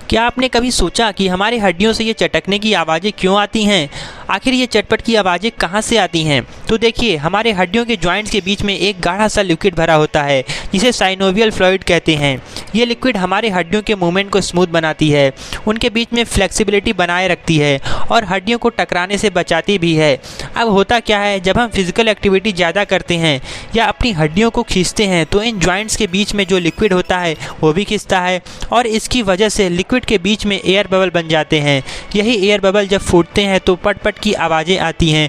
क्या आपने कभी सोचा कि हमारी हड्डियों से ये चटकने की आवाज़ें क्यों आती हैं? आखिर ये चटपट की आवाज़ें कहाँ से आती हैं? तो देखिए, हमारे हड्डियों के जॉइंट्स के बीच में एक गाढ़ा सा लिक्विड भरा होता है जिसे साइनोवियल फ्लूइड कहते हैं। ये लिक्विड हमारे हड्डियों के मूवमेंट को स्मूथ बनाती है, उनके बीच में फ्लेक्सिबिलिटी बनाए रखती है और हड्डियों को टकराने से बचाती भी है। अब होता क्या है, जब हम फिजिकल एक्टिविटी ज़्यादा करते हैं या अपनी हड्डियों को खींचते हैं तो इन जॉइंट्स के बीच में जो लिक्विड होता है वो भी खिंचता है और इसकी वजह से लिक्विड के बीच में एयर बबल बन जाते हैं। यही एयर बबल जब फूटते हैं तो पट पट की आवाज़ें आती हैं।